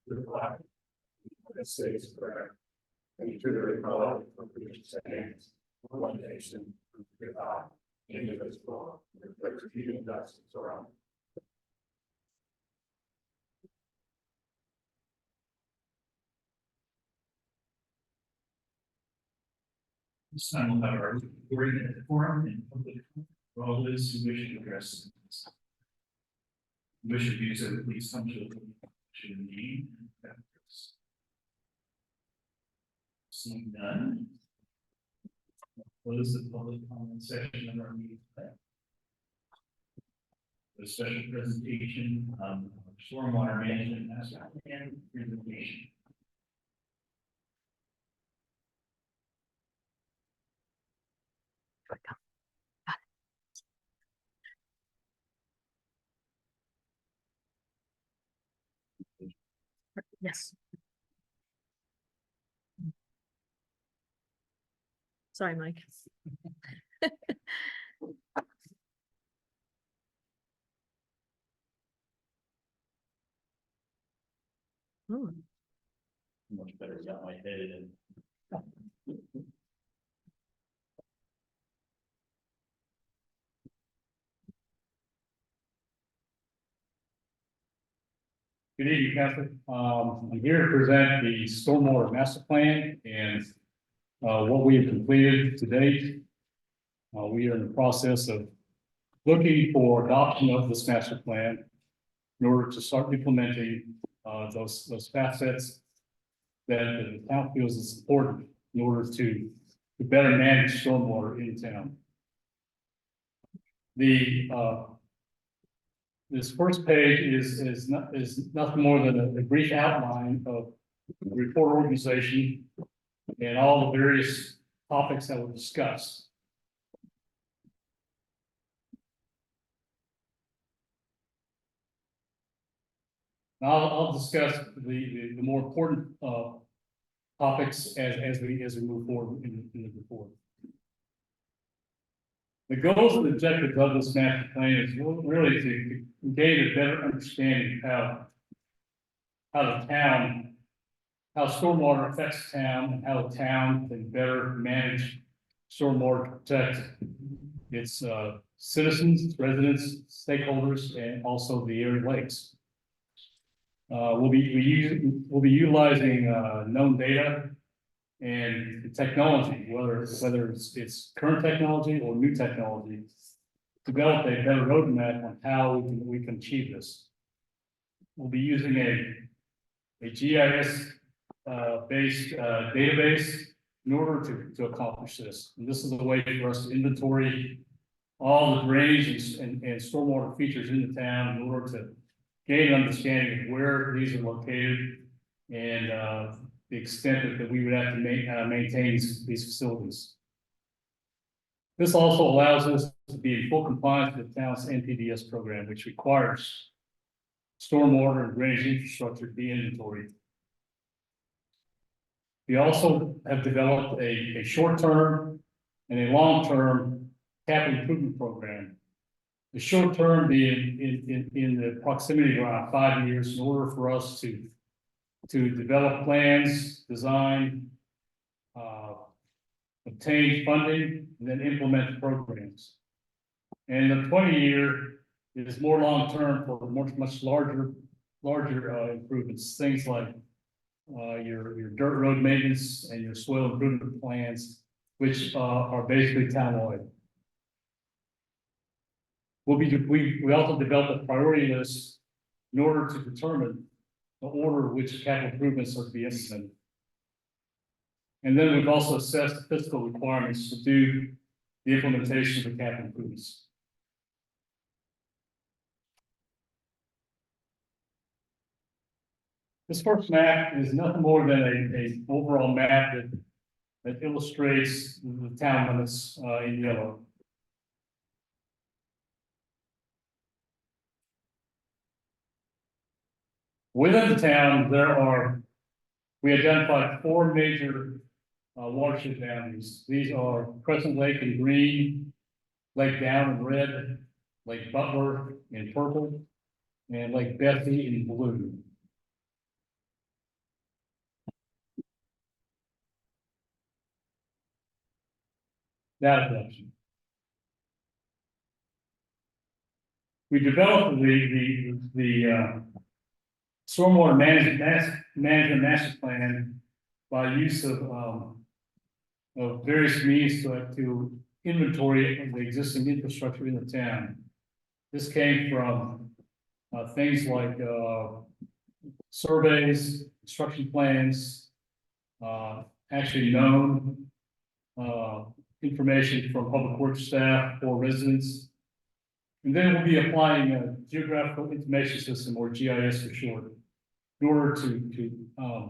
to the flag of the United States of America, and to the republic for which it stands, one nation, under God, indivisible, with liberty and justice for all. This time we'll have our recording at the forum and public for all those who wish to address. Wish to do so, please come to the meeting. Seeing none. Close the public comment section of our meeting today. The special presentation, stormwater management master plan presentation. Yes. Sorry, Mike. Oh, Much better got my head in. Good evening, Council. I'm here to present the stormwater master plan and what we have completed to date. We are in the process of looking for adoption of this master plan in order to start implementing those facets that the town feels is important in order to better manage stormwater in town. This first page is nothing more than a brief outline of the report organization and all the various topics that were discussed. Now I'll discuss the more important topics as we move forward in the report. The goals and objectives of this master plan is really to gain a better understanding of how stormwater affects the town, and how the town can better manage stormwater to protect its citizens, residents, stakeholders, and also the area lakes. We'll be utilizing known data and technology, whether it's current technology or new technology, to develop a better roadmap on how we can achieve this. We'll be using a GIS based database in order to accomplish this. And this is a way for us to inventory all the drainage and stormwater features in the town in order to gain an understanding of where these are located and the extent that we would have to maintain these facilities. This also allows us to be in full compliance with the town's NPDES program, which requires stormwater and drainage infrastructure to be inventoried. We also have developed a short-term and a long-term capital improvement program. The short-term being in the proximity of around 5 years in order for us to develop plans, design, obtain funding, and then implement programs. And the 20-year is more long-term for much larger improvements, things like your dirt road maintenance and your soil improvement plans, which are basically townwide. We also developed a priority list in order to determine the order in which capital improvements are to be implemented. And then we've also assessed fiscal requirements to do the implementation of the capital improvements. This first map is nothing more than an overall map that illustrates the town limits in yellow. Within the town, we identified 4 major watershed boundaries. These are Crescent Lake in green, Lake Down in red, Lake Butler in purple, and Lake Bethany in blue. data collection. We developed the stormwater management master plan by use of various means to inventory of the existing infrastructure in the town. This came from things like surveys, construction plans, actually known information from public works staff or residents. And then we'll be applying a geographical information system, or GIS for short, in order to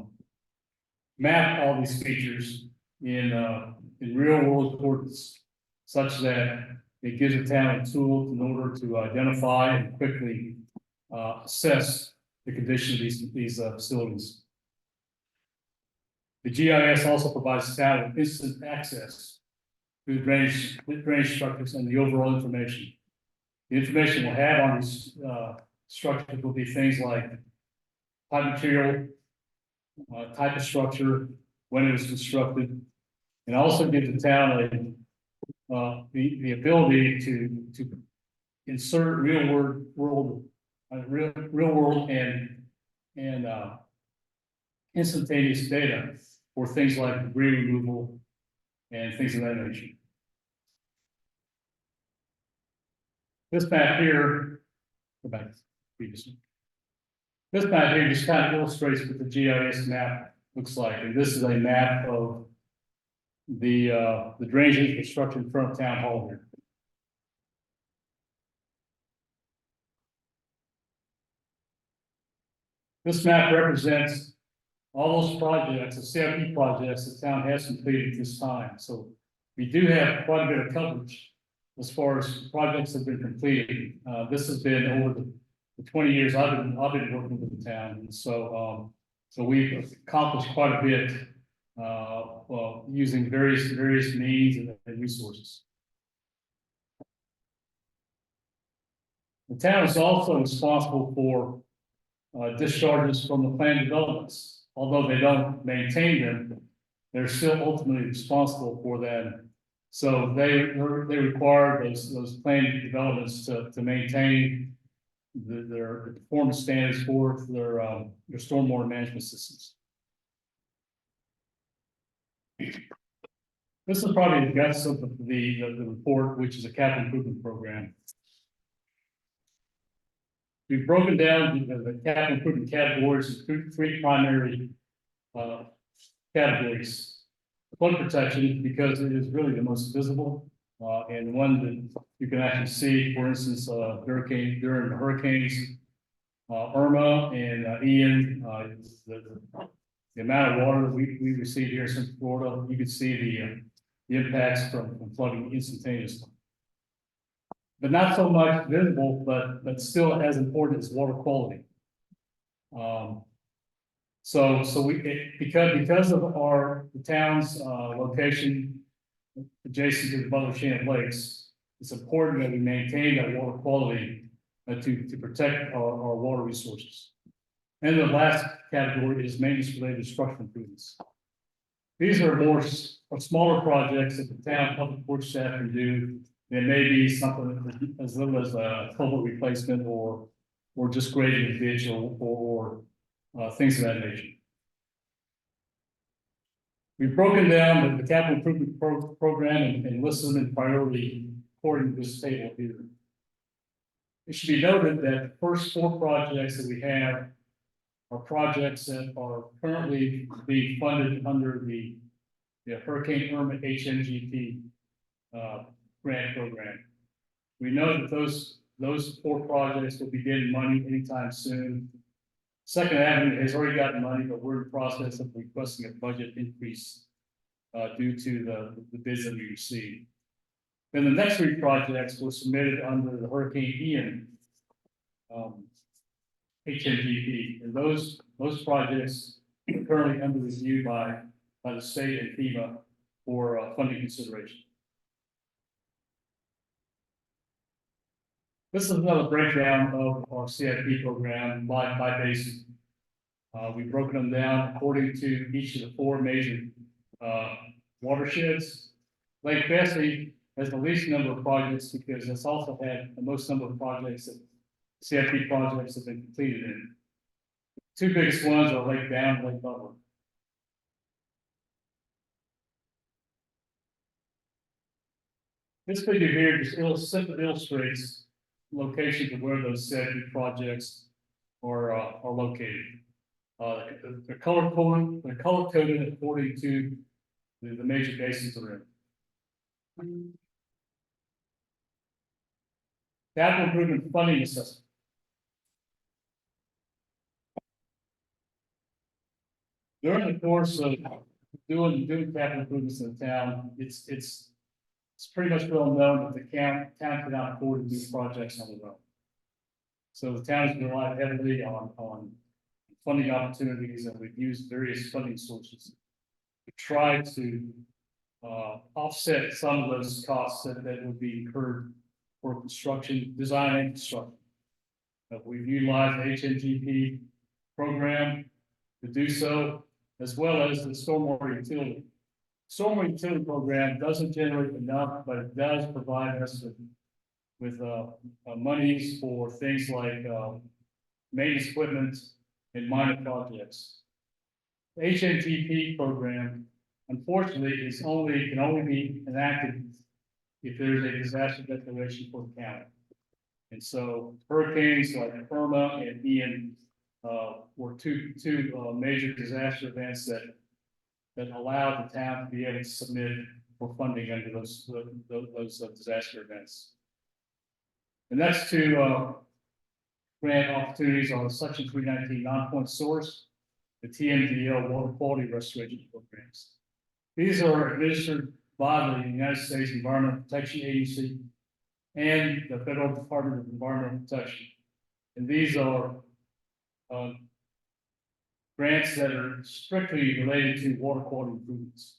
map all these features in real world coordinates, such that it gives the town a tool in order to identify and quickly assess the condition of these facilities. The GIS also provides the town with instant access to the drainage structures and the overall information. The information we'll have on these structures will be things like pipe material, type of structure, when it was constructed, and also give the town the ability to insert real world and instantaneous data for things like debris removal and things of that nature. This map here, go back previously. This map here just kind of illustrates what the GIS map looks like, and this is a map of the drainage infrastructure in front of town hall here. This map represents all those projects, the CIP projects the town has completed at this time. So we do have quite a bit of coverage as far as projects that have been completed. This has been over the 20 years I've been working with the town, and so we've accomplished quite a bit using various means and resources. The town is also responsible for discharges from the planned developments. Although they don't maintain them, they're still ultimately responsible for them. So they require those planned developments to maintain their performance standards for their stormwater management systems. This is probably the guts of the report, which is a capital improvement program. We've broken down the capital improvement categories into three primary categories. Flood protection, because it is really the most visible and one that you can actually see, for instance, during the hurricanes, Irma and Ian, the amount of water that we received here in Central Florida, you could see the impacts from flooding instantaneously. But not so much visible, but still as important as water quality. So because of the town's location adjacent to the Butler chain of lakes, it's important that we maintain that water quality to protect our water resources. And the last category is maintenance related structural improvements. These are smaller projects that the town public works staff can do. There may be something as little as a culvert replacement or just grading a ditch or things of that nature. We've broken down the capital improvement program and listed them in priority according to this table here. It should be noted that the first four projects that we have are projects that are currently being funded under the Hurricane Irma HMGP grant program. We know that those four projects will be getting money anytime soon. Second Avenue has already gotten money, but we're in the process of requesting a budget increase due to the bids that we received. Then the next three projects were submitted under the Hurricane Ian HMGP, and those projects are currently under review by the state and FEMA for funding consideration. This is another breakdown of our CIP program by basin. We've broken them down according to each of the four major watersheds Lake Bessie has the least number of projects because it's also had the most number of projects that CFP projects have been completed in. Two biggest ones are Lake Down and Lake Butler. This figure here just simply illustrates locations of where those CFP projects are located. The color coded according to the major basins are in. Capital improvement funding assessment. During the course of doing capital improvements in the town, it's pretty much well known that the town cannot afford to do projects on their own. So the town has relied heavily on funding opportunities, and we've used various funding sources to try to offset some of those costs that would be incurred for construction, design and construction. We've utilized the HMGP program to do so, as well as the stormwater utility. Stormwater utility program doesn't generate enough, but it does provide us with monies for things like maintenance equipment and minor projects. The HMGP program, unfortunately, can only be enacted if there is a disaster declaration for the county. And so hurricanes like Irma and Ian were two major disaster events that allowed the town to be able to submit for funding under those disaster events. The next two grant opportunities are Section 319 non-point source, the TMDL water quality restoration programs. These are administered by the United States Environmental Protection Agency and the Federal Department of Environmental Protection. And these are grants that are strictly related to water quality improvements.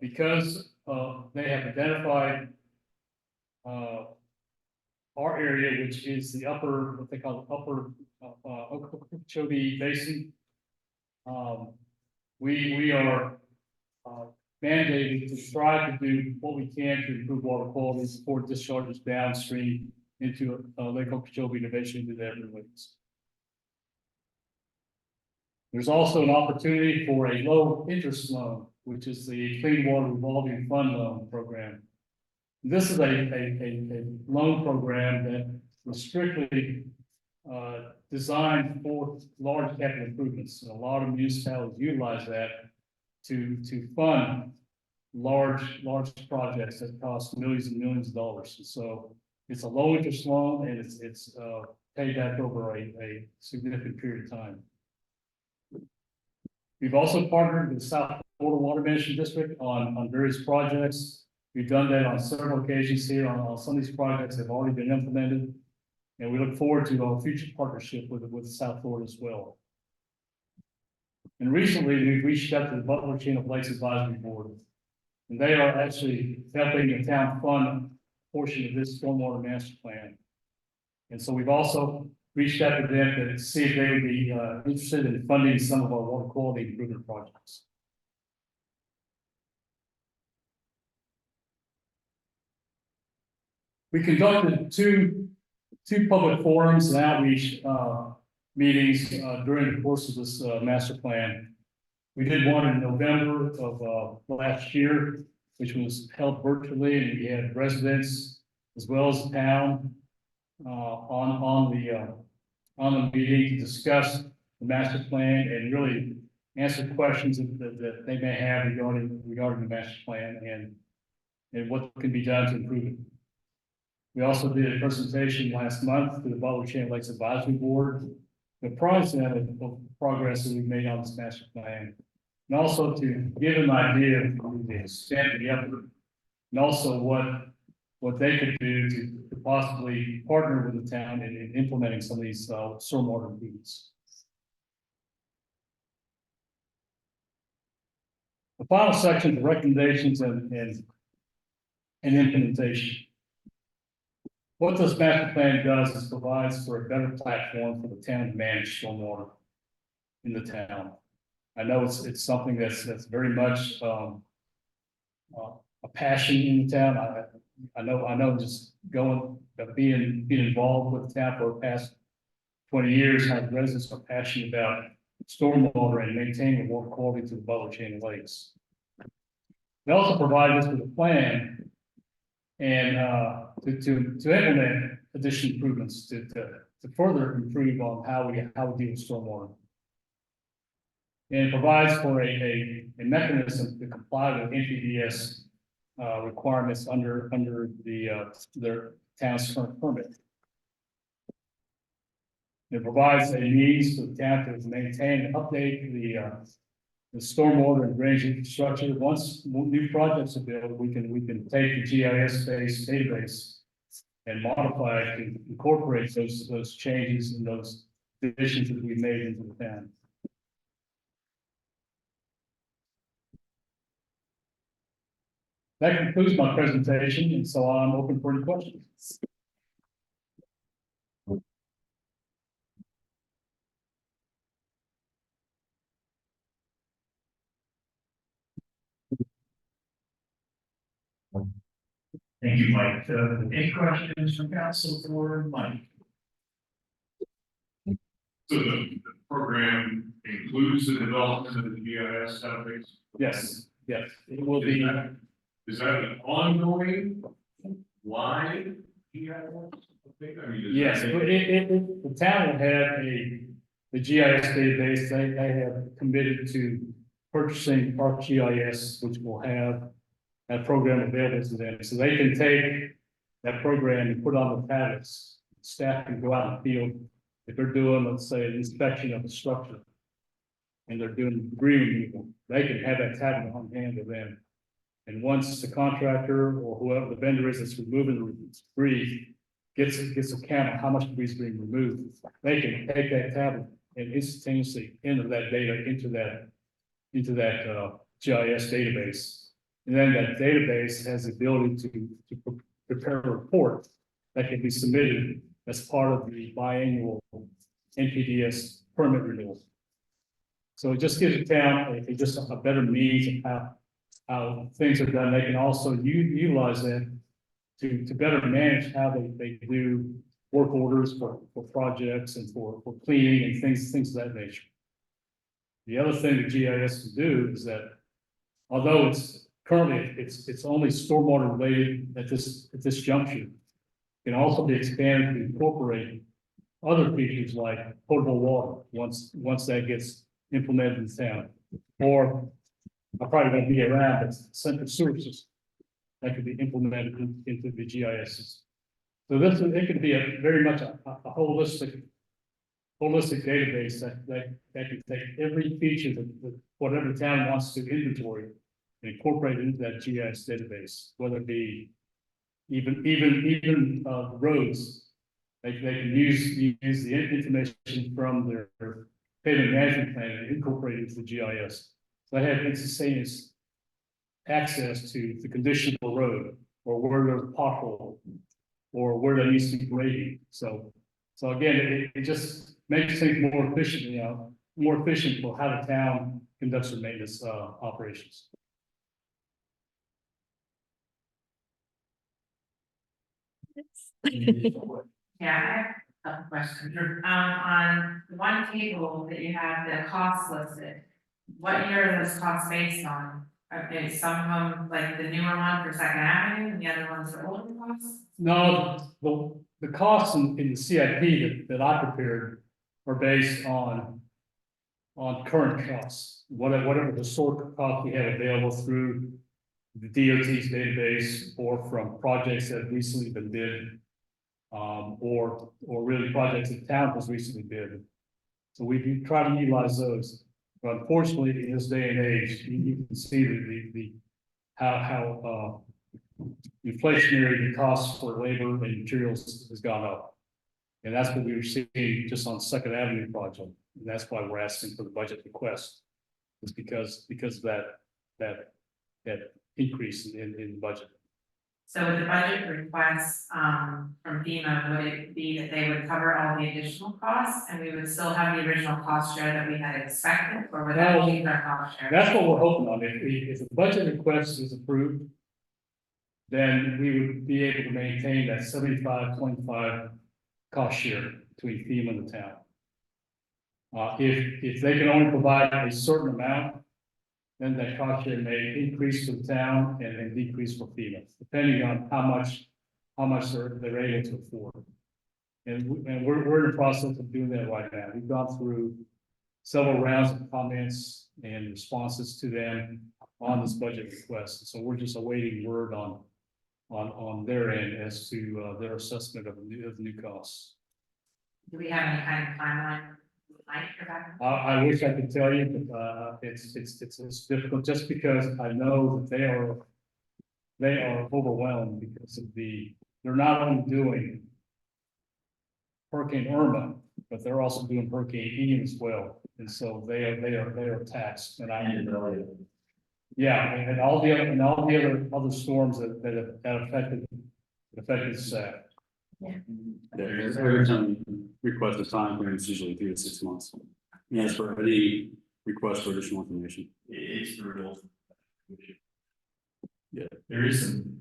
Because they have identified our area, which is the what they call the upper Okeechobee Basin. We are mandated to try to do what we can to improve water quality before it discharges downstream into Lake Okeechobee and eventually into the Everglades. There's also an opportunity for a low interest loan, which is the Clean Water Revolving Fund Loan Program. This is a loan program that was strictly designed for large capital improvements. And a lot of municipalities utilize that to fund large projects that cost millions and millions of dollars. And so it's a low interest loan, and it's paid back over a significant period of time. We've also partnered with South Florida Water Management District on various projects. We've done that on several occasions here. On some of these projects have already been implemented, and we look forward to a future partnership with South Florida as well. And recently, we've reached out to the Butler Chain of Lakes Advisory Board, and they are actually helping the town fund a portion of this stormwater master plan. And so we've also reached out to them to see if they would be interested in funding some of our water quality improvement projects. We conducted two public forums and outreach meetings during the course of this master plan. We did one in November of last year, which was held virtually, and we had residents as well as the town on the meeting to discuss the master plan and really answer questions that they may have regarding the master plan and what can be done to improve it. We also did a presentation last month to the Butler Chain of Lakes Advisory Board, the progress that we've made on this master plan, and also to give them an idea of the extent of the effort, and also what they could do to possibly partner with the town in implementing some of these stormwater improvements. The final section, the recommendations and implementation. What this master plan does is provides for a better platform for the town to manage stormwater in the town. I know it's something that's very much a passion in the town. I know just being involved with the town for the past 20 years, how the residents are passionate about stormwater and maintaining water quality to the Butler Chain of Lakes. They also provide us with a plan and to implement additional improvements to further improve on how we deal with stormwater. And it provides for a mechanism to comply with NPDES requirements under their town's current permit. It provides a means for the town to maintain and update the stormwater and drainage infrastructure. Once new projects are built, we can take the GIS-based database and modify it to incorporate those changes and those additions that we made into the town. That concludes my presentation, and so I'm open for any questions. Thank you, Mike. Any questions from council for Mike? So the program includes the development of the GIS database? Yes, yes, it will be. Is that an ongoing line? GIS? I mean, Yes, the town will have the GIS database. They have committed to purchasing ArcGIS, which will have that program available to them, so they can take that program and put on the tablets. Staff can go out in the field if they're doing, let's say, an inspection of the structure, and they're doing debris removal. They can have that tablet on hand of them, and once the contractor or whoever the vendor is that's removing the debris gets a count of how much debris is being removed, they can take that tablet and instantaneously enter that data into that GIS database. And then that database has the ability to prepare a report that can be submitted as part of the biannual NPDES permit renewal. So it just gives the town just a better means of how things are done. They can also utilize that to better manage how they do work orders for projects and for cleaning and things of that nature. The other thing that GIS can do is that although currently it's only stormwater related at this juncture, it can also be expanded to incorporate other features like potable water once that gets implemented in town. Or I probably won't be around, but central sewer system that could be implemented into the GIS. So it could be very much a holistic database that can take every feature that whatever town wants to inventory and incorporate it into that GIS database, whether it be even roads. They can use the information from their pavement management plan and incorporate it into the GIS. So they have instantaneous access to the condition of the road, or where there's a pothole, or where there needs to be grading. So again, it just makes things more efficient for how the town conducts their maintenance operations. Yeah, I have a question. On the one table that you have the costs listed, what year are those costs based on? Okay, some of them, like the newer one for Second Avenue, and the other ones are older costs? No, the costs in the CIP that I prepared are based on current costs, whatever the sort cost we have available through the DOT's database, or from projects that have recently been bid, or really projects that the town has recently bid. So we try to utilize those. But unfortunately, in this day and age, you can see how inflationary the costs for labor and materials has gone up. And that's what we were seeing just on Second Avenue project. And that's why we're asking for the budget request. It's because of that increase in the budget. So with the budget request from FEMA, would it be that they would cover all the additional costs and we would still have the original cost share that we had expected, or would that change our cost share? That's what we're hoping on. If the budget request is approved, then we would be able to maintain that 75-25 cost share between FEMA and the town. If they can only provide a certain amount, then that cost share may increase for the town and then decrease for FEMA, depending on how much they're able to afford. And we're in the process of doing that right now. We've gone through several rounds of comments and responses to them on this budget request. So we're just awaiting word on their end as to their assessment of the new costs. Do we have any kind of timeline? Like for that? I wish I could tell you, but it's difficult just because I know that they are overwhelmed because of they're not only doing Hurricane Irma, but they're also doing Hurricane Ian as well, and so they are taxed. And yeah, and all the other storms that affected staff. Every time you request a time frame, it's usually 3 to 6 months. Yes, for any request for additional information. It's brutal. Yeah. There is some.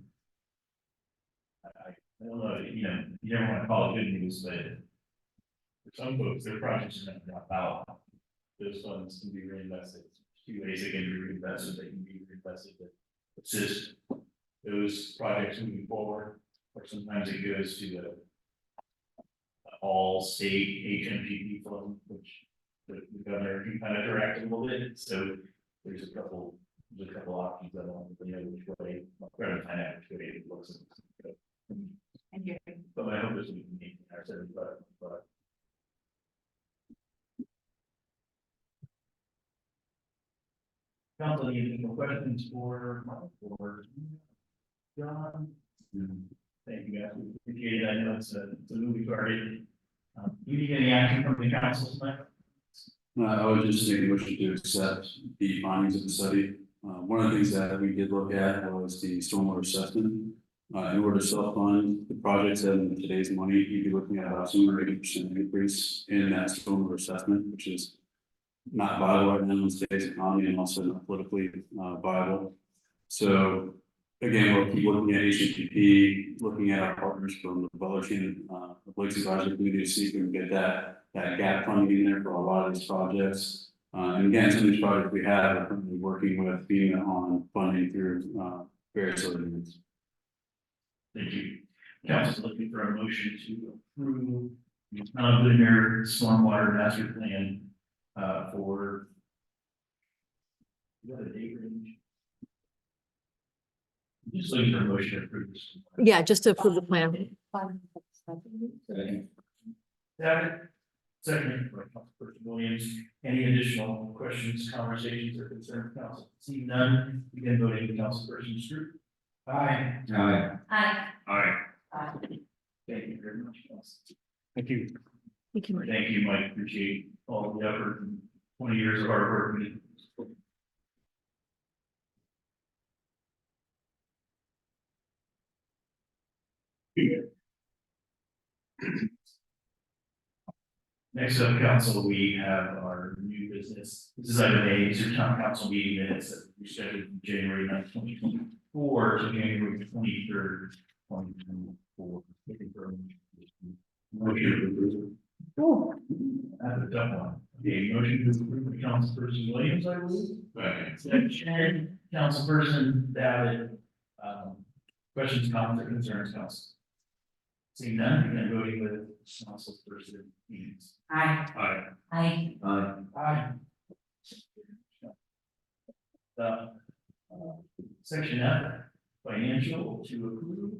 I don't know, you never want to call it good news, but for some folks, their projects are going to drop out. Those funds can be reinvested. 2 ways they can be reinvested. They can be reinvested to assist those projects moving forward, or sometimes it goes to the all state HMGP fund, which the governor can kind of direct a little bit. So there's a couple options that I don't know which way, I'm trying to find out which way it looks. Thank you. But I hope this we can make our service better, but. Council, any additional questions for John? Thank you guys, we appreciate it. I know it's a moving target. You need any action from the council tonight? I would just make a motion to accept the findings of the study. One of the things that we did look at was the stormwater assessment. In order to self-fund the projects and today's money, you'd be looking at about 280% increase in that stormwater assessment, which is not viable right now in today's economy and also not politically viable. So again, we'll keep looking at HMTP, looking at our partners from the Butler chain, the Lakes Advisory Committee to see if we can get that gap funding in there for a lot of these projects. And again, some of these projects we have are currently working with FEMA on funding through various other means. Thank you. Council looking for a motion to approve the Town of Windermere stormwater master plan for what a date range. Just looking for a motion to approve this. Yeah, just to approve the plan. Second, by Councilperson Williams. Any additional questions, conversations, or concerns, council? Seeing none, begin voting with Councilperson Stroup. Aye. Aye. Aye. Aye. Thank you very much, council. Thank you. Thank you, Mike. Thank you, Mike. Appreciate all the effort and 20 years of hard work. Next up, council, we have our new business. This is item A, these are town council meeting minutes that we scheduled from January 9th, 2024 to January 23rd, 2024. Looking for a motion. Oh, that's a tough one. A motion to approve the Councilperson Williams, I believe. Right. Second, Councilperson David. Questions, comments, or concerns, council? Seeing none, then voting with Councilperson Williams. Aye. Aye. Aye. Aye. Section F, financial to approve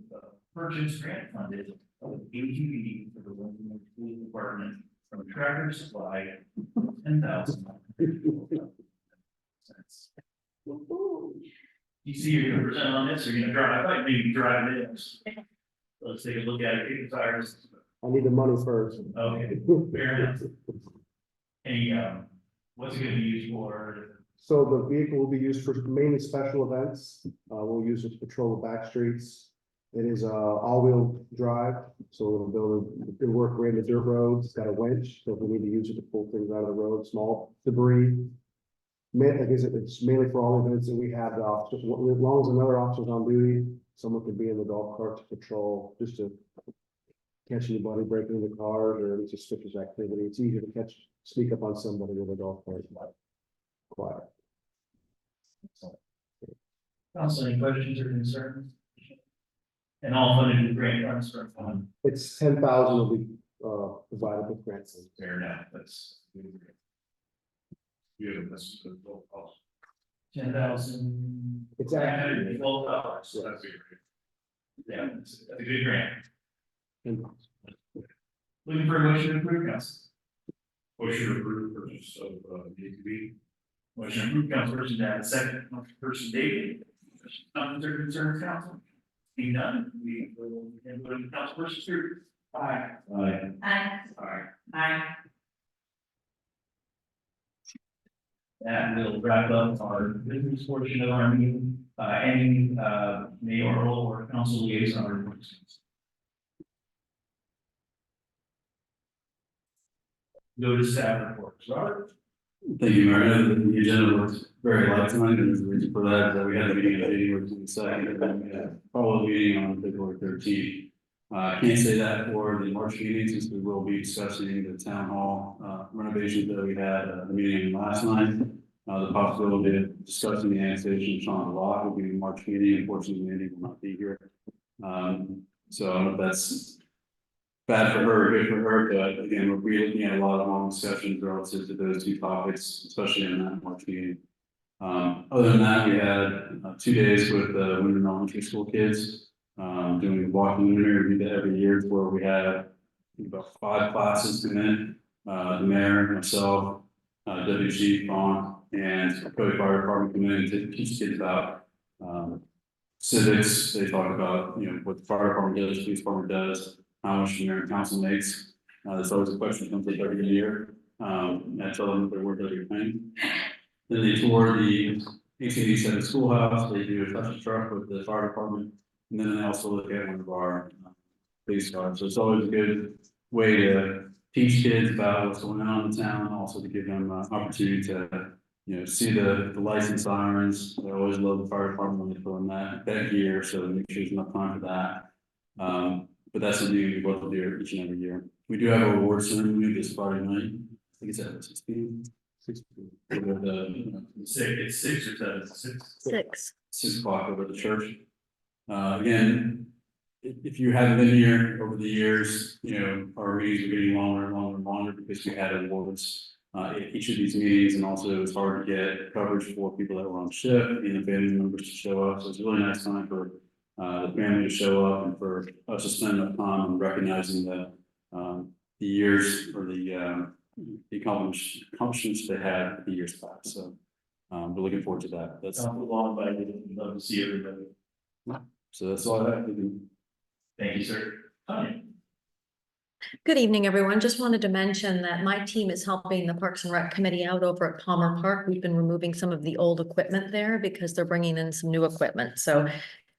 purchase grant funded ATV for the Windermere Police Department from Tractor Supply, $10,000. You see you're gonna present on this, or you're gonna drive, I thought maybe drive it in. Let's take a look at it, kick the tires. I need the money first. Okay, fair enough. Any, what's it gonna be used for? So the vehicle will be used for mainly special events. We'll use it to patrol the back streets. It is all-wheel drive, so it'll work great in the dirt roads. It's got a winch, so if we need to use it to pull things out of the road, small debris. I guess it's mainly for all events that we have the officers, as long as another officer's on duty, someone could be in the golf cart to patrol, just to catch anybody breaking into cars or any suspicious activity. It's easier to sneak up on somebody with a golf cart. Quiet. Council, any questions or concerns? And all funded with grant funds from It's 10,000 will be provided with grants. fair enough, that's. Good, that's the total cost. $10,000. It's actually $12, so that's a great. Yeah, that's a good grant. Looking for a motion to approve, council. Motion to approve purchase of UTV. Motion to approve, council person Dan, second, person David. Comments or concerns, council? Being none, we will go to council person through. Aye. Aye. Aye. Aye. Aye. That will wrap up our business portion of our meeting. Any mayoral or council liaison reports. Go to staff reports. Robert? Thank you, Mayor. I know that the agenda was very light tonight, and the reason for that is that we had a meeting on January 22nd, and then we had a follow-up meeting on February 13th. I can't say that for the March meeting, since we will be discussing the town hall renovations that we had the meeting last night. The possibility of discussing the annexation of Sean Lock will be the March meeting. Unfortunately, Andy will not be here. So I don't know if that's bad for her, good for her, but again, we're looking at a lot of long sessions relative to those two topics, especially in that March meeting. Other than that, we had 2 days with the Windermere Elementary School kids, doing walking Windermere. We do that every year, where we have about 5 classes come in. The mayor, myself, WG, Vaughn, and Cody Fire Department come in to teach kids about civics. They talk about, what the fire department does, police department does, how much the mayor and council makes. There's always a question that comes up every year. I tell them their work every time. Then they tour the 1887 schoolhouse. They do a touch truck with the fire department, and then they also look at one of our police cars. So it's always a good way to teach kids about what's going on in the town, also to give them an opportunity to, see the lights and sirens. I always love the fire department when they put on that gear, so make sure there's enough time for that. But that's something we both do each and every year. We do have a award ceremony this Friday night. I think it's at 6 p.m. 6 p.m. It's 6 or 7. 6. 6 o'clock over at the church. Again, if you haven't been here over the years, our meetings are getting longer and longer and longer because we had awards at each of these meetings, and also it was hard to get coverage for people that were on shift and the family members to show up. So it's a really nice time for the family to show up and for us to spend enough time and recognizing the years or the accomplishments they had the years past. So we're looking forward to that. That's long, but I'd love to see everybody. so that's all I have to do. Thank you, sir. Tanya? Good evening, everyone. Just wanted to mention that my team is helping the Parks and Rec Committee out over at Palmer Park. We've been removing some of the old equipment there because they're bringing in some new equipment. So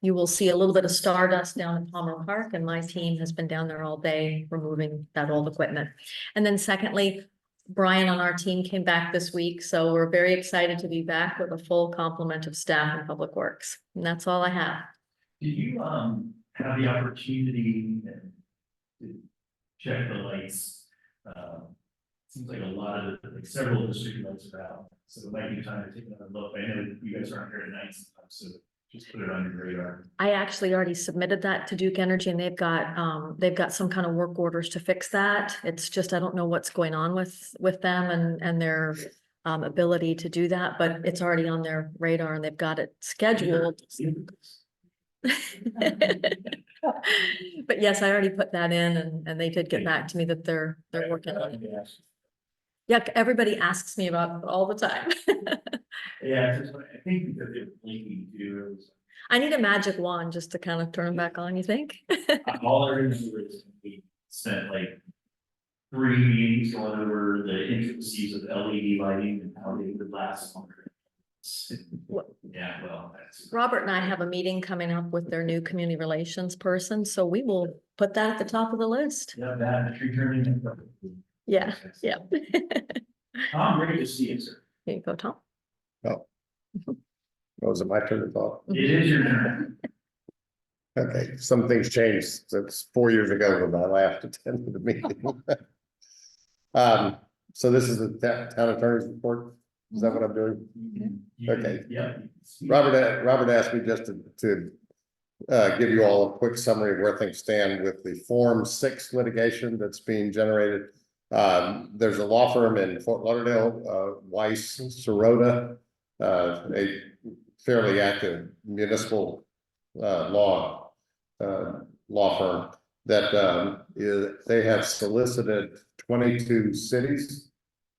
you will see a little bit of stardust down at Palmer Park, and my team has been down there all day removing that old equipment. And then secondly, Brian on our team came back this week, so we're very excited to be back with a full complement of staff in Public Works. And that's all I have. Did you have the opportunity to check the lights? Seems like a lot of several of the street lights are out, so it might be time to take another look. I know you guys aren't here at night sometimes, so just put it on your radar. I actually already submitted that to Duke Energy, and they've got some kind of work orders to fix that. It's just, I don't know what's going on with them and their ability to do that, but it's already on their radar and they've got it scheduled. But yes, I already put that in, and they did get back to me that they're working on it. Yeah, everybody asks me about it all the time. Yeah, I think because they're blinking too. I need a magic wand just to kind of turn them back on, you think? All I remember is we spent like 3 meetings going over the intricacies of LED lighting and how they would last longer. Yeah, well, that's. Robert and I have a meeting coming up with their new community relations person, so we will put that at the top of the list. Yeah, that tree trimming. Yeah, yeah. Tom, great to see you, sir. Here you go, Tom. Oh. Was it my turn to talk? It is your turn. Okay, some things changed since 4 years ago when I last attended the meeting. So this is the town attorney's report. Is that what I'm doing? Okay. Yeah. Robert asked me just to give you all a quick summary of where things stand with the Form 6 litigation that's being generated. There's a law firm in Fort Lauderdale, Weiss Sirota, a fairly active municipal law firm that they have solicited 22 cities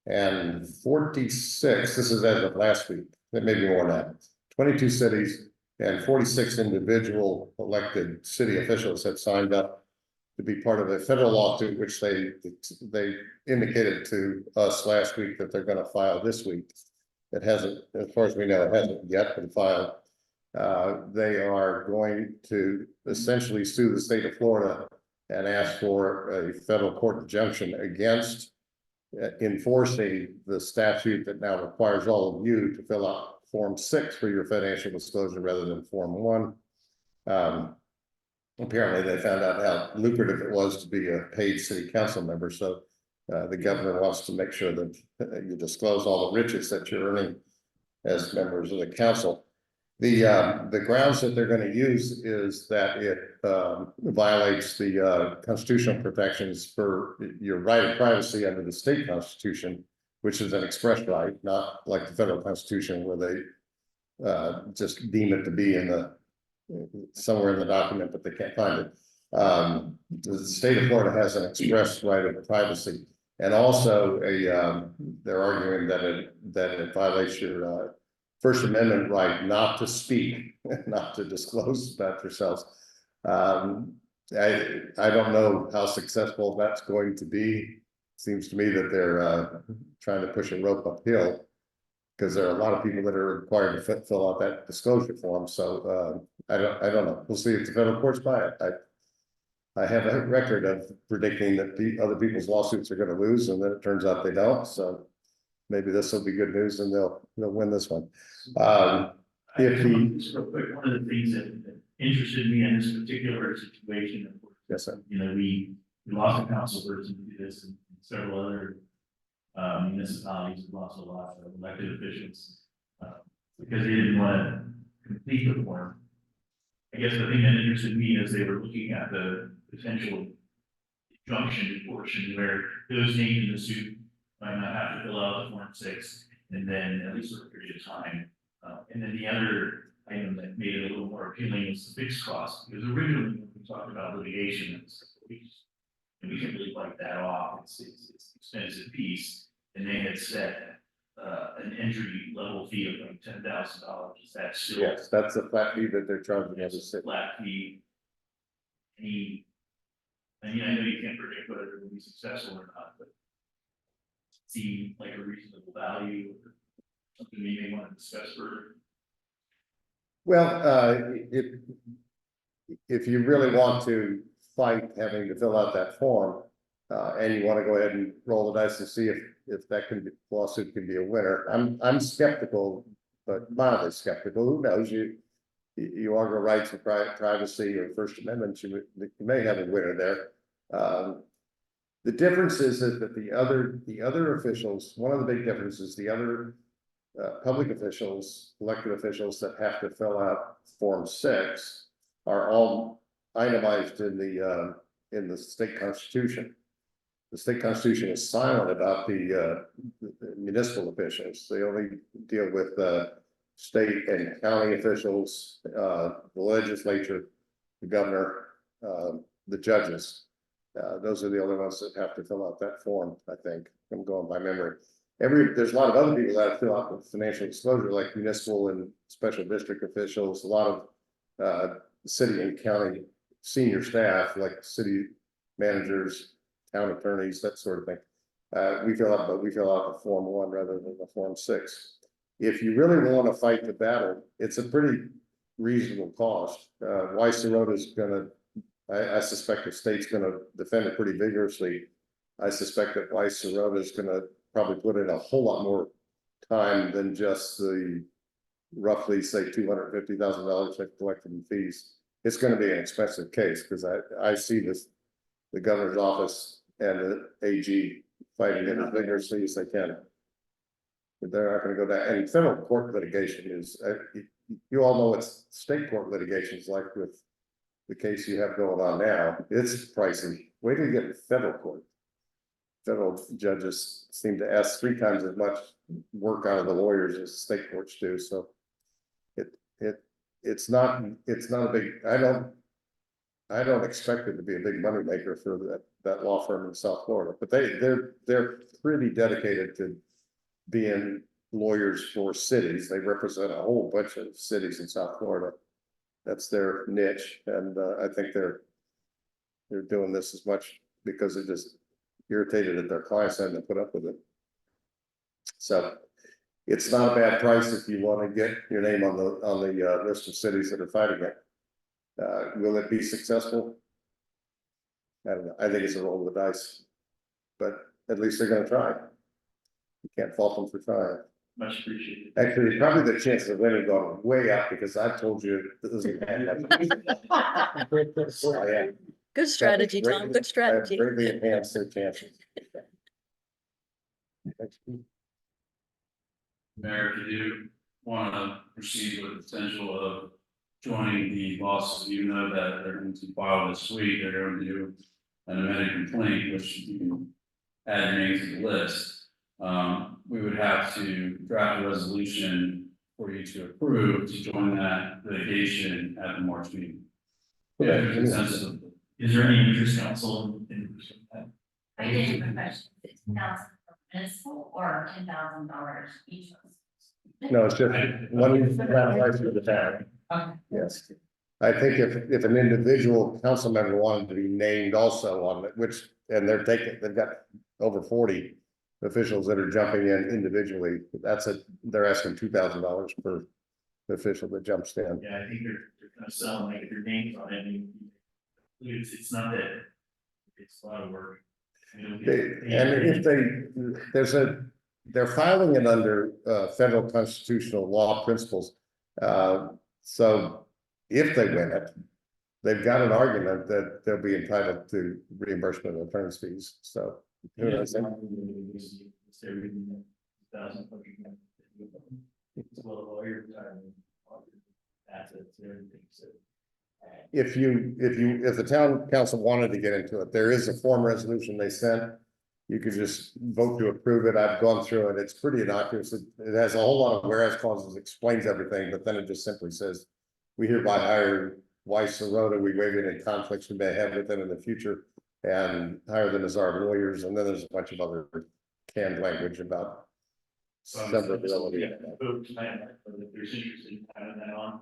and 46. This is as of last week. It may be more now. 22 cities and 46 individual elected city officials have signed up to be part of a federal lawsuit, which they indicated to us last week that they're going to file this week. It hasn't, as far as we know, it hasn't yet been filed. They are going to essentially sue the state of Florida and ask for a federal court injunction against enforcing the statute that now requires all of you to fill out Form 6 for your financial disclosure rather than Form 1. Apparently they found out how lucrative it was to be a paid city council member. So the governor wants to make sure that you disclose all the riches that you're earning as members of the council. The grounds that they're going to use is that it violates the constitutional protections for your right of privacy under the state constitution, which is an express right, not like the federal constitution where they just deem it to be in the somewhere in the document, but they can't find it. The state of Florida has an express right of privacy, and also they're arguing that it violates your First Amendment right not to speak, not to disclose about yourselves. I don't know how successful that's going to be. Seems to me that they're trying to push a rope uphill because there are a lot of people that are required to fill out that disclosure form. So I don't know. We'll see if the federal courts buy it. I have a record of predicting that other people's lawsuits are going to lose, and then it turns out they don't. So maybe this will be good news, and they'll win this one. Just real quick, one of the things that interested me in this particular situation, of course, Yes, sir. you know, we lost a council person to this, and several other municipalities lost a lot of elected officials because they didn't want to complete the form. I guess the thing that interested me is they were looking at the potential injunction portion where those named in the suit might not have to fill out the Form 6, and then at least for a period of time. And then the other item that made it a little more appealing is the fixed cost, because originally when we talked about litigation and stuff, we can really bite that off. It's an expensive piece, and they had set an entry level fee of like $10,000. Is that still? Yes, that's the flat fee that they're charging as a It's a city. flat fee. I mean, I know you can't predict whether it will be successful or not, but seem like a reasonable value, or something we may want to discuss further. Well, if you really want to fight having to fill out that form, and you want to go ahead and roll the dice to see if that lawsuit can be a winner, I'm skeptical, but mildly skeptical. Who knows? You argue rights of privacy or First Amendment, you may have a winner there. The difference is that the other officials, one of the big differences, the other public officials, elected officials that have to fill out Form 6 are all itemized in the state constitution. The state constitution is silent about the municipal officials. They only deal with state and county officials, the legislature, the governor, the judges. Those are the only ones that have to fill out that form, I think. I'm going by memory. There's a lot of other people that have to fill out the financial disclosure, like municipal and special district officials, a lot of city and county senior staff, like city managers, town attorneys, that sort of thing. We fill out the Form 1 rather than the Form 6. If you really want to fight the battle, it's a pretty reasonable cost. Weiss Sirota is going to, I suspect the state's going to defend it pretty vigorously. I suspect that Weiss Sirota is going to probably put in a whole lot more time than just the roughly, say, $250,000 they've collected in fees. It's gonna be an expensive case, because I see this, the governor's office and the AG fighting it as vigorously as they can. But they're not gonna go down, and federal court litigation is, you all know what state court litigation is like with the case you have going on now. It's pricey. Wait till you get to federal court. Federal judges seem to ask 3 times as much work out of the lawyers as state courts do, so it's not a big, I don't expect it to be a big moneymaker for that law firm in South Florida, but they're pretty dedicated to being lawyers for cities. They represent a whole bunch of cities in South Florida. That's their niche, and I think they're doing this as much because they're just irritated at their clients having to put up with it. So it's not a bad price if you want to get your name on the list of cities that are fighting it. Will it be successful? I don't know. I think it's a roll of the dice, but at least they're going to try. You can't fault them for trying. Much appreciated. Actually, probably the chances of winning going way up, because I told you this is. Good strategy, Tom, good strategy. Greatly enhance their chances. Mayor, if you do want to proceed with the potential of joining the lawsuit, you know that they're going to file this week, they're going to do an amended complaint, which you can add your name to the list. We would have to draft a resolution for you to approve to join that litigation at the March meeting. Yeah, consensus of Is there any interest, council, in that? I did have a question, $15,000 for municipal or $10,000 each of us? No, it's just one round for the town. Okay. Yes. I think if an individual council member wanted to be named also on it, which, and they've got over 40 officials that are jumping in individually, they're asking $2,000 per official that jumps in. Yeah, I think they're gonna sell, like, if your name's on it, I mean, it's not that, it's a lot of work. And if they're filing it under federal constitutional law principles. So if they win it, they've got an argument that they'll be entitled to reimbursement of attorney's fees. So who knows? If the town council wanted to get into it, there is a form resolution they sent. You could just vote to approve it. I've gone through it. It's pretty innocuous. It has a whole lot of whereas clauses, explains everything, but then it just simply says, we hereby hire Weiss Sirota, we waive any conflicts we may have with them in the future, and hire them as our lawyers. And then there's a bunch of other canned language about severability. Vote tonight, but if there's interest in having that on,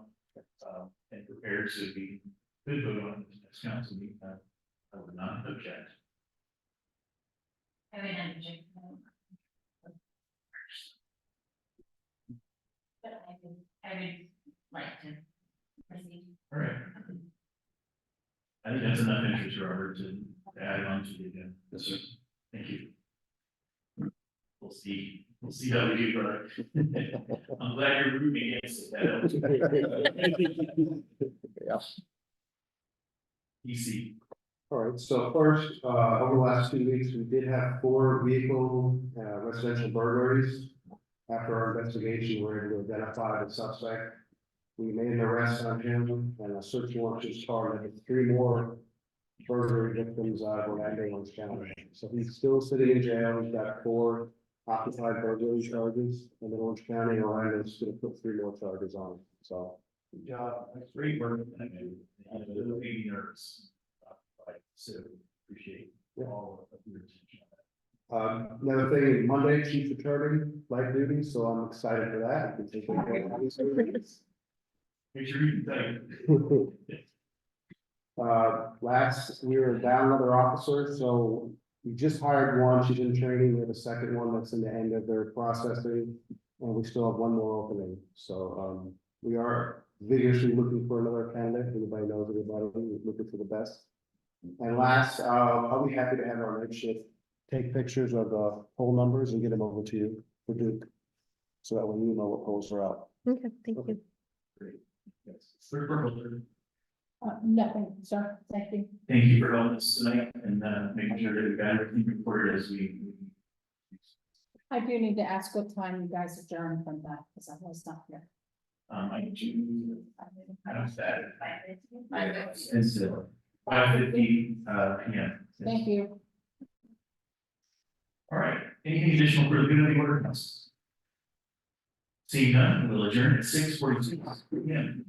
and prepared to be, could vote on this council meeting, I would not object. I would undertake. But I would like to proceed. All right. I think that's enough interest, Robert, to add on to the agenda. Yes, sir. Thank you. We'll see how we do, brother. I'm glad you're rooting against it. Yeah. Easy. All right, so first, over the last 2 weeks, we did have 4 vehicle residential burglaries. After our investigation, we were able to identify the suspect. We made an arrest on him and a search warrant just started. 3 more burglary victims out of Orlando, Orange County. So he's still sitting in jail. He's got 4 occupied burglary charges, and then Orange County and Orlando's going to put 3 more charges on him. So. Good job. That's great work. I mean, I'm a little baby nervous. So appreciate all of your attention. Another thing, Monday, chief attorney, light duty, so I'm excited for that. We can take it. Make sure you can Last, we were down another officer, so we just hired one, she's in training, we have a second one that's in the end of their processing, and we still have 1 more opening, so, we are vigorously looking for another candidate, anybody knows anybody, we're looking for the best. And last, I'll be happy to have our night shift take pictures of the poll numbers and get them over to you for Duke. So that way you know what polls are out. Okay, thank you. Great. Yes. Clerk Recorder, Nothing, sir, thank you. thank you for helping us tonight and making sure that we got everything reported as we. I do need to ask what time you guys adjourn from that, because I was not here. I do. I don't that. My And so, 5:50, p.m. Thank you. All right, anything additional for the good of the order? Seeing none, we'll adjourn at 6:42 p.m.